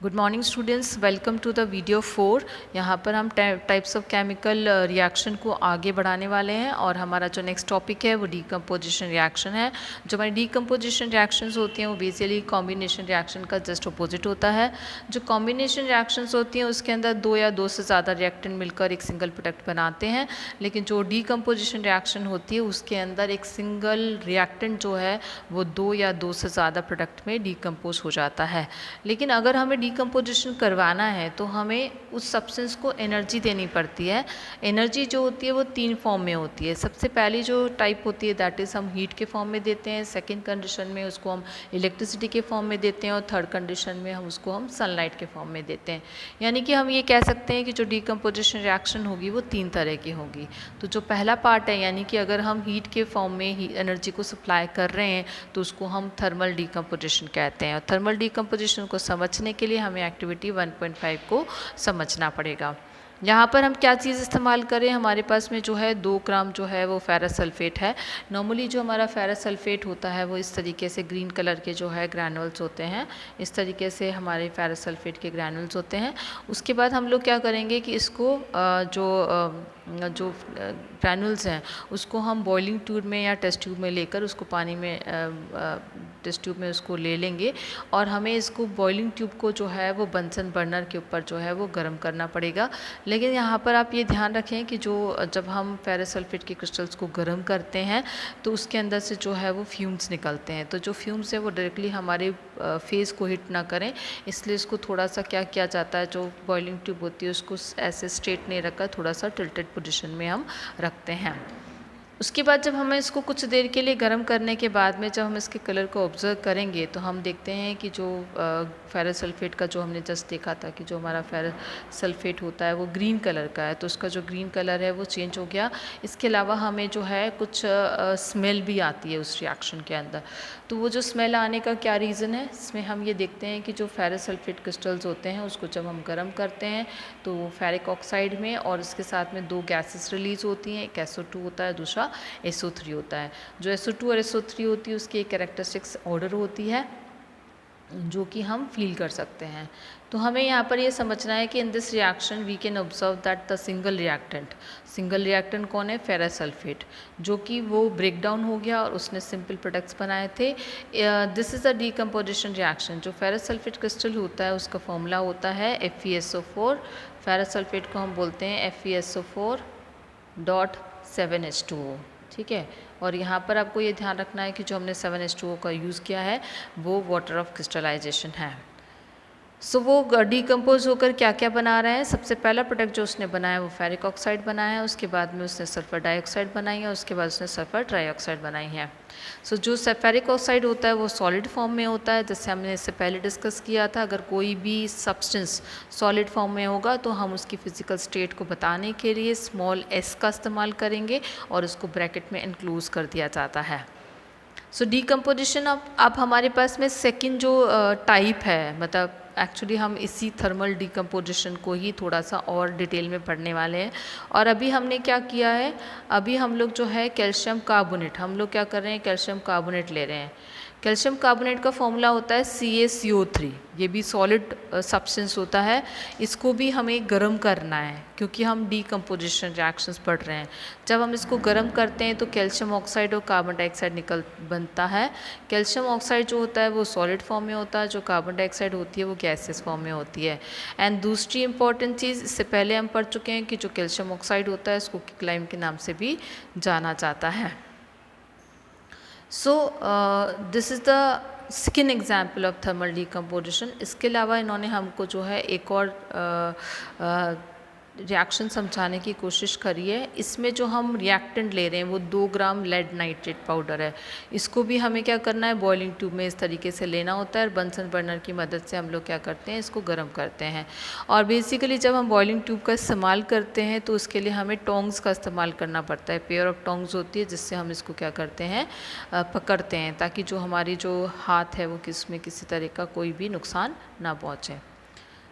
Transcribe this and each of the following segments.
Good morning students, welcome to the video 4। यहाँ पर हम टाइप्स ऑफ केमिकल रिएक्शन को आगे बढ़ाने वाले हैं और हमारा जो नेक्स्ट टॉपिक है वो डीकम्पोजिशन रिएक्शन है। जो हमारी डीकम्पोजिशन रिएक्शंस होती हैं वो बेसिकली कॉम्बिनेशन रिएक्शन का जस्ट अपोजिट होता है। जो कॉम्बिनेशन रिएक्शंस होती हैं उसके अंदर दो या दो से ज़्यादा रिएक्टेंट मिलकर एक सिंगल प्रोडक्ट बनाते हैं, लेकिन जो डीकम्पोजिशन रिएक्शन होती है उसके अंदर एक सिंगल रिएक्टेंट जो है वो दो या दो से ज़्यादा प्रोडक्ट में डीकम्पोज हो जाता है। लेकिन अगर हमें डीकम्पोजिशन करवाना है तो हमें उस सब्सटेंस को एनर्जी देनी पड़ती है। एनर्जी जो होती है वो तीन फॉर्म में होती है। सबसे पहली जो टाइप होती है दैट इज़ हम हीट के फॉर्म में देते हैं, सेकंड कंडीशन में उसको हम इलेक्ट्रिसिटी के फॉर्म में देते हैं और थर्ड कंडीशन में हम उसको सनलाइट के फॉर्म में देते हैं। यानी कि हम ये कह सकते हैं कि जो डीकम्पोजिशन रिएक्शन होगी वो तीन तरह की होगी। तो जो पहला पार्ट है यानी कि अगर हम हीट के फॉर्म में ही एनर्जी को सप्लाई कर रहे हैं तो उसको हम थर्मल डीकम्पोजिशन कहते हैं। और थर्मल डीकम्पोजिशन को समझने के लिए हमें एक्टिविटी 1.5 को समझना पड़ेगा। यहाँ पर हम क्या चीज़ इस्तेमाल करें, हमारे पास में जो है 2 ग्राम जो है वो फेरस सल्फेट है। नॉर्मली जो हमारा फेरस सल्फेट होता है वो इस तरीके से ग्रीन कलर के जो है ग्रैनुल्स होते हैं। इस तरीके से हमारे फेरस सल्फेट के ग्रैनुल्स होते हैं। उसके बाद हम लोग क्या करेंगे कि इसको जो ग्रैनुल्स हैं उसको हम बॉइलिंग ट्यूब में या टेस्ट ट्यूब में लेकर उसको पानी में टेस्ट ट्यूब में उसको ले लेंगे और हमें इसको बॉइलिंग ट्यूब को जो है वो बंसन बर्नर के ऊपर जो है वो गर्म करना पड़ेगा। लेकिन यहाँ पर आप ये ध्यान रखें कि जब हम फेरस सल्फेट के क्रिस्टल्स को गर्म करते हैं तो उसके अंदर से जो है वो फ्यूम्स निकलते हैं। तो जो फ्यूम्स है वो डायरेक्टली हमारे फेस को हिट ना करें, इसलिए इसको थोड़ा सा क्या किया जाता है, जो बॉइलिंग ट्यूब होती है उसको ऐसे स्ट्रेट नहीं रखकर थोड़ा सा टिल्टेड पोजीशन में हम रखते हैं। उसके बाद जब हमें इसको कुछ देर के लिए गर्म करने के बाद में जब हम इसके कलर को ऑब्ज़र्व करेंगे तो हम देखते हैं कि जो फेरस सल्फेट का जो हमने जस्ट देखा था कि जो हमारा फेरस सल्फेट होता है वो ग्रीन कलर का है, तो उसका जो ग्रीन कलर है वो चेंज हो गया। इसके अलावा हमें जो है कुछ स्मेल भी आती है उस रिएक्शन के अंदर। तो वो जो स्मेल आने का क्या रीज़न है, इसमें हम ये देखते हैं कि जो फेरस सल्फेट क्रिस्टल्स होते हैं उसको जब हम गर्म करते हैं तो फेरिक ऑक्साइड में और उसके साथ में दो गैसेस रिलीज़ होती हैं। एक SO2 होता है, दूसरा SO3 होता है। जो SO2 और SO3 होती है उसकी एक कैरेक्टरिस्टिक्स ऑर्डर होती है जो कि हम फील कर सकते हैं। तो हमें यहाँ पर ये समझना है कि in this reaction we can observe that the single reactant कौन है, फेरस सल्फेट, जो कि वो ब्रेक डाउन हो गया और उसने सिंपल प्रोडक्ट्स बनाए थे। This is a decomposition reaction. जो फेरस सल्फेट क्रिस्टल होता है उसका फॉर्मूला होता है FeSO4। फेरस सल्फेट को हम बोलते हैं FeSO4.7H2O, ठीक है। और यहाँ पर आपको ये ध्यान रखना है कि जो हमने 7H2O का यूज़ किया है वो वाटर ऑफ क्रिस्टलाइजेशन है। सो वो डीकम्पोज होकर क्या क्या बना रहे हैं, सबसे पहला प्रोडक्ट जो उसने बनाया वो फेरिक ऑक्साइड बनाया है, उसके बाद में उसने सल्फर डाइऑक्साइड बनाई है, उसके बाद उसने सल्फर ट्राइऑक्साइड बनाई है। सो जो फेरिक ऑक्साइड होता है वो सॉलिड फॉर्म में होता है, जैसे हमने इससे पहले डिस्कस किया था। अगर कोई भी सब्सटेंस सॉलिड फॉर्म में होगा तो हम उसकी फिजिकल स्टेट को बताने के लिए स्मॉल s का इस्तेमाल करेंगे और उसको ब्रैकेट में इंक्लूज कर दिया जाता है। सो डीकम्पोजिशन अब हमारे पास में सेकंड जो टाइप है, मतलब एक्चुअली हम इसी थर्मल डीकम्पोजिशन को ही थोड़ा सा और डिटेल में पढ़ने वाले हैं। और अभी हमने क्या किया है, अभी हम लोग जो है कैल्शियम कार्बोनेट, हम लोग क्या कर रहे हैं, कैल्शियम कार्बोनेट ले रहे हैं। कैल्शियम कार्बोनेट का फॉर्मूला होता है CaCO3। ये भी सॉलिड सब्सटेंस होता है, इसको भी हमें गर्म करना है क्योंकि हम डीकम्पोजिशन रिएक्शंस पढ़ रहे हैं। जब हम इसको गर्म करते हैं तो कैल्शियम ऑक्साइड और कार्बन डाइऑक्साइड बनता है। कैल्शियम ऑक्साइड जो होता है वो सॉलिड फॉर्म में होता है, जो कार्बन डाइऑक्साइड होती है वो गैसेस फॉर्म में होती है। एंड दूसरी इंपॉर्टेंट चीज़, इससे पहले हम पढ़ चुके हैं कि जो कैल्शियम ऑक्साइड होता है इसको क्विकलाइम के नाम से भी जाना जाता है। So this is the second example of thermal decomposition. इसके अलावा इन्होंने हमको जो है एक और रिएक्शन समझाने की कोशिश करी है। इसमें जो हम रिएक्टेंट ले रहे हैं वो 2 ग्राम लेड नाइट्रेट पाउडर है। इसको भी हमें क्या करना है, बॉइलिंग ट्यूब में इस तरीके से लेना होता है और बंसन बर्नर की मदद से हम लोग क्या करते हैं, इसको गर्म करते हैं। और बेसिकली जब हम बॉइलिंग ट्यूब का इस्तेमाल करते हैं तो उसके लिए हमें टोंग्स का इस्तेमाल करना पड़ता है। पेयर ऑफ टोंग्स होती है जिससे हम इसको क्या करते हैं, पकड़ते हैं, ताकि जो हमारी जो हाथ है वो किसी तरह का कोई भी नुकसान ना पहुँचे।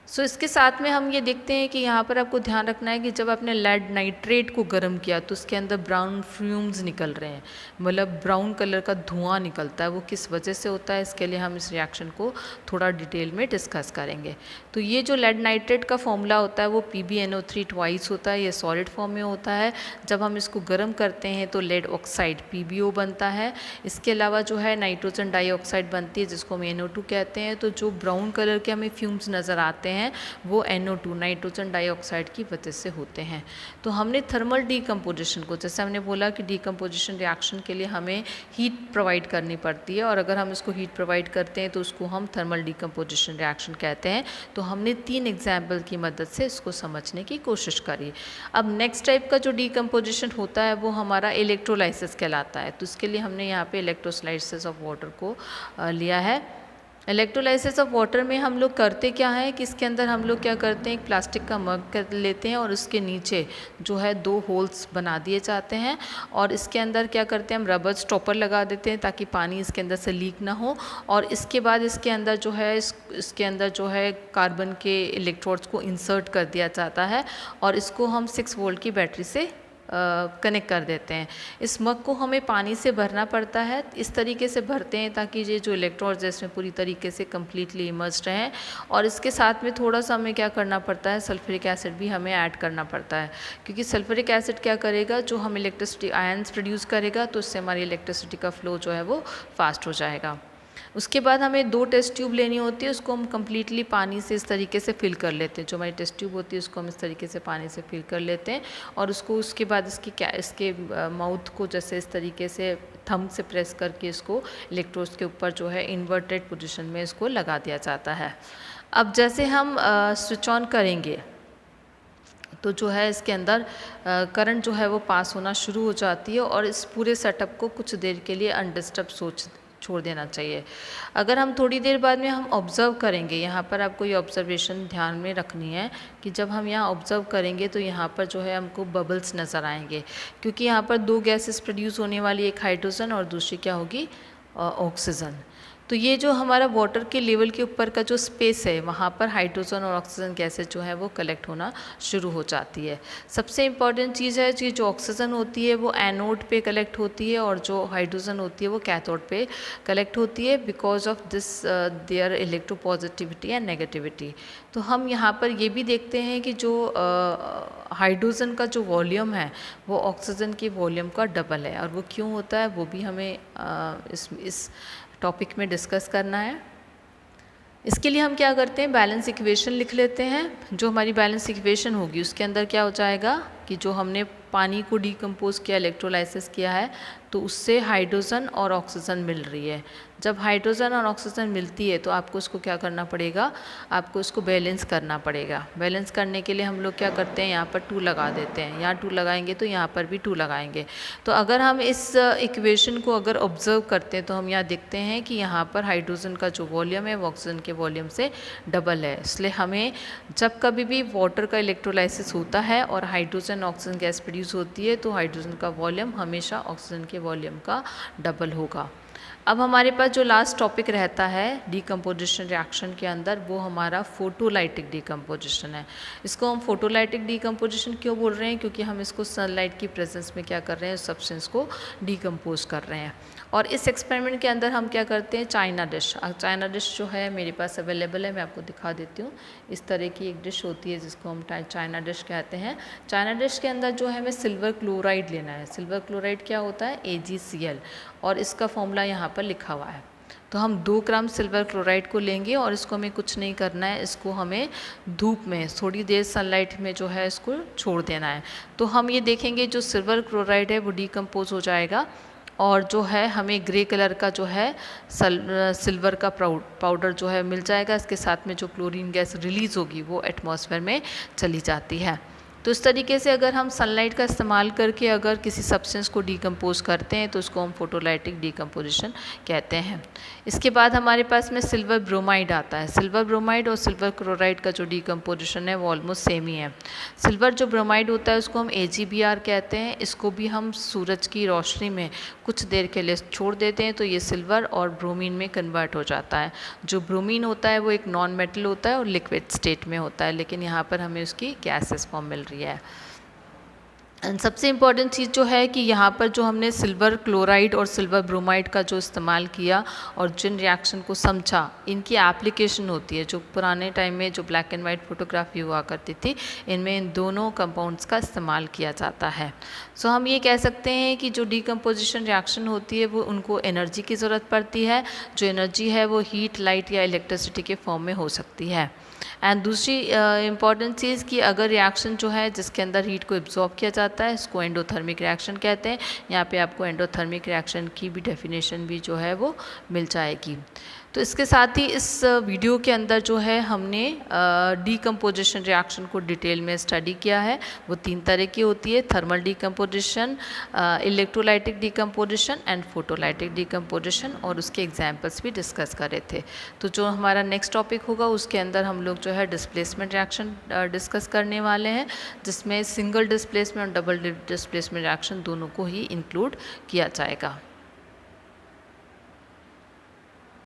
सो इसके साथ में हम ये देखते हैं कि यहाँ पर आपको ध्यान रखना है कि जब आपने लेड नाइट्रेट को गर्म किया तो उसके अंदर ब्राउन फ्यूम्स निकल रहे हैं, मतलब ब्राउन कलर का धुआं निकलता है। वो किस वजह से होता है, इसके लिए हम इस रिएक्शन को थोड़ा डिटेल में डिस्कस करेंगे। तो ये जो लेड नाइट्रेट का फॉर्मूला होता है वो PbNO3 ट्वाइस होता है, ये सॉलिड फॉर्म में होता है। जब हम इसको गर्म करते हैं तो लेड ऑक्साइड PbO बनता है। इसके अलावा जो है नाइट्रोजन डाइऑक्साइड बनती है जिसको हम NO2 कहते हैं। तो जो ब्राउन कलर के हमें फ्यूम्स नज़र आते हैं वो NO2 नाइट्रोजन डाइऑक्साइड की वजह से होते हैं। तो हमने थर्मल डीकम्पोजिशन को, जैसे हमने बोला कि डीकम्पोजिशन रिएक्शन के लिए हमें हीट प्रोवाइड करनी पड़ती है, और अगर हम इसको हीट प्रोवाइड करते हैं तो उसको हम थर्मल डीकम्पोजिशन रिएक्शन कहते हैं। तो हमने 3 एग्जाम्पल की मदद से इसको समझने की कोशिश करी। अब नेक्स्ट टाइप का जो डीकम्पोजिशन होता है वो हमारा इलेक्ट्रोलाइसिस कहलाता है। तो इसके लिए हमने यहाँ पे इलेक्ट्रोलाइसिस ऑफ वाटर को लिया है। इलेक्ट्रोलाइसिस ऑफ वाटर में हम लोग करते क्या है कि इसके अंदर हम लोग क्या करते हैं, एक प्लास्टिक का मग कर लेते हैं और उसके नीचे जो है 2 होल्स बना दिए जाते हैं, और इसके अंदर क्या करते हैं हम रबर स्टॉपर लगा देते हैं ताकि पानी इसके अंदर से लीक ना हो। और इसके बाद इसके अंदर जो है इसके अंदर जो है कार्बन के इलेक्ट्रोड्स को इंसर्ट कर दिया जाता है, और इसको हम 6 वोल्ट की बैटरी से कनेक्ट कर देते हैं। इस मग को हमें पानी से भरना पड़ता है, इस तरीके से भरते हैं ताकि ये जो इलेक्ट्रॉन्स है इसमें पूरी तरीके से कम्प्लीटली इमर्स्ड रहें। और इसके साथ में थोड़ा सा हमें क्या करना पड़ता है, सल्फ्यूरिक एसिड भी हमें ऐड करना पड़ता है, क्योंकि सल्फ्यूरिक एसिड क्या करेगा, जो हम इलेक्ट्रिसिटी आयंस प्रोड्यूस करेगा, तो उससे हमारी इलेक्ट्रिसिटी का फ्लो जो है वो फास्ट हो जाएगा। उसके बाद हमें 2 टेस्ट ट्यूब लेनी होती है, उसको हम कम्प्लीटली पानी से इस तरीके से फिल कर लेते हैं। जो हमारी टेस्ट ट्यूब होती है उसको हम इस तरीके से पानी से फिल कर लेते हैं, और उसको उसके बाद इसके माउथ को जैसे इस तरीके से थंब से प्रेस करके इसको इलेक्ट्रोड्स के ऊपर जो है इन्वर्टेड पोजीशन में इसको लगा दिया जाता है। अब जैसे हम स्विच ऑन करेंगे तो जो है इसके अंदर करंट जो है वो पास होना शुरू हो जाती है, और इस पूरे सेटअप को कुछ देर के लिए अनडिस्टर्ब छोड़ देना चाहिए। अगर हम थोड़ी देर बाद में हम ऑब्ज़र्व करेंगे, यहाँ पर आपको ये ऑब्ज़र्वेशन ध्यान में रखनी है कि जब हम यहाँ ऑब्ज़र्व करेंगे तो यहाँ पर जो है हमको बबल्स नज़र आएंगे, क्योंकि यहाँ पर 2 गैसेस प्रोड्यूस होने वाली, एक हाइड्रोजन और दूसरी क्या होगी, ऑक्सीजन। तो ये जो हमारा वाटर के लेवल के ऊपर का जो स्पेस है वहाँ पर हाइड्रोजन और ऑक्सीजन गैसेज जो है वो कलेक्ट होना शुरू हो जाती है। सबसे इम्पॉर्टेंट चीज़ है कि जो ऑक्सीजन होती है वो एनोड पे कलेक्ट होती है, और जो हाइड्रोजन होती है वो कैथोड पे कलेक्ट होती है, because of this their electropositivity and negativity. तो हम यहाँ पर ये भी देखते हैं कि जो हाइड्रोजन का जो वॉल्यूम है वो ऑक्सीजन के वॉल्यूम का डबल है, और वो क्यों होता है वो भी हमें इस टॉपिक में डिस्कस करना है। इसके लिए हम क्या करते हैं, बैलेंस इक्वेशन लिख लेते हैं। जो हमारी बैलेंस इक्वेशन होगी उसके अंदर क्या हो जाएगा कि जो हमने पानी को डिकम्पोज किया, इलेक्ट्रोलाइसिस किया है, तो उससे हाइड्रोजन और ऑक्सीजन मिल रही है। जब हाइड्रोजन और ऑक्सीजन मिलती है तो आपको उसको क्या करना पड़ेगा, आपको उसको बैलेंस करना पड़ेगा। बैलेंस करने के लिए हम लोग क्या करते हैं, यहाँ पर 2 लगा देते हैं, यहाँ 2 लगाएंगे तो यहाँ पर भी 2 लगाएंगे। तो अगर हम इस इक्वेशन को अगर ऑब्जर्व करते हैं तो हम यहाँ देखते हैं कि यहाँ पर हाइड्रोजन का जो वॉल्यूम है वो ऑक्सीजन के वॉल्यूम से डबल है। इसलिए हमें जब कभी भी वाटर का इलेक्ट्रोलाइसिस होता है और हाइड्रोजन ऑक्सीजन गैस प्रोड्यूस होती है तो हाइड्रोजन का वॉल्यूम हमेशा ऑक्सीजन के वॉल्यूम का डबल होगा। अब हमारे पास जो लास्ट टॉपिक रहता है डीकम्पोजिशन रिएक्शन के अंदर वो हमारा फोटोलाइटिक डीकम्पोजिशन है। इसको हम फोटोलाइटिक डीकम्पोजिशन क्यों बोल रहे हैं, क्योंकि हम इसको सनलाइट की प्रेजेंस में क्या कर रहे हैं, सब्सटेंस को डीकम्पोज कर रहे हैं। और इस एक्सपेरिमेंट के अंदर हम क्या करते हैं, चाइना डिश। चाइना डिश जो है मेरे पास अवेलेबल है, मैं आपको दिखा देती हूँ। इस तरह की एक डिश होती है जिसको हम चाइना डिश कहते हैं। चाइना डिश के अंदर जो है हमें सिल्वर क्लोराइड लेना है। सिल्वर क्लोराइड क्या होता है, AgCl, और इसका फॉर्मूला यहाँ पर लिखा हुआ है। तो हम 2 ग्राम सिल्वर क्लोराइड को लेंगे और इसको हमें कुछ नहीं करना है, इसको हमें धूप में थोड़ी देर सनलाइट में जो है इसको छोड़ देना है। तो हम ये देखेंगे जो सिल्वर क्लोराइड है वो डिकम्पोज हो जाएगा, और जो है हमें ग्रे कलर का जो है सिल्वर का पाउडर जो है मिल जाएगा। इसके साथ में जो क्लोरीन गैस रिलीज़ होगी वो एटमॉस्फेयर में चली जाती है। तो इस तरीके से अगर हम सनलाइट का इस्तेमाल करके अगर किसी सब्सटेंस को डिकम्पोज करते हैं तो उसको हम फोटोलाइटिक डिकम्पोजिशन कहते हैं। इसके बाद हमारे पास में सिल्वर ब्रोमाइड आता है। सिल्वर ब्रोमाइड और सिल्वर क्लोराइड का जो डिकम्पोजिशन है वो ऑलमोस्ट सेम ही है। सिल्वर जो ब्रोमाइड होता है उसको हम AgBr कहते हैं। इसको भी हम सूरज की रोशनी में कुछ देर के लिए छोड़ देते हैं तो ये सिल्वर और ब्रोमीन में कन्वर्ट हो जाता है। जो ब्रोमीन होता है वो एक नॉन मेटल होता है और लिक्विड स्टेट में होता है, लेकिन यहाँ पर हमें उसकी गैसेस फॉर्म मिल रही है। एंड सबसे इम्पॉर्टेंट चीज़ जो है कि यहाँ पर जो हमने सिल्वर क्लोराइड और सिल्वर ब्रोमाइड का जो इस्तेमाल किया और जिन रिएक्शन को समझा, इनकी एप्लीकेशन होती है। जो पुराने टाइम में जो ब्लैक एंड वाइट फोटोग्राफी हुआ करती थी, इनमें इन दोनों कंपाउंड्स का इस्तेमाल किया जाता है। सो हम ये कह सकते हैं कि जो डिकम्पोजिशन रिएक्शन होती है वो उनको एनर्जी की ज़रूरत पड़ती है। जो एनर्जी है वो हीट, लाइट या इलेक्ट्रिसिटी के फॉर्म में हो सकती है। एंड दूसरी इम्पॉर्टेंट चीज़ कि अगर रिएक्शन जो है जिसके अंदर हीट को एब्जॉर्ब किया जाता है, इसको एंडोथर्मिक रिएक्शन कहते हैं। यहाँ पे आपको एंडोथर्मिक रिएक्शन की भी डेफिनेशन भी जो है वो मिल जाएगी। तो इसके साथ ही इस वीडियो के अंदर जो है हमने डिकम्पोजिशन रिएक्शन को डिटेल में स्टडी किया है। वो 3 तरह की होती है: thermal decomposition, electrolytic decomposition and photolytic decomposition, और उसके एग्जांपल्स भी डिस्कस करे थे। तो जो हमारा नेक्स्ट टॉपिक होगा उसके अंदर हम लोग जो है डिस्प्लेसमेंट रिएक्शन डिस्कस करने वाले हैं, जिसमें सिंगल डिस्प्लेसमेंट और डबल डिस्प्लेसमेंट रिएक्शन दोनों को ही इंक्लूड किया जाएगा।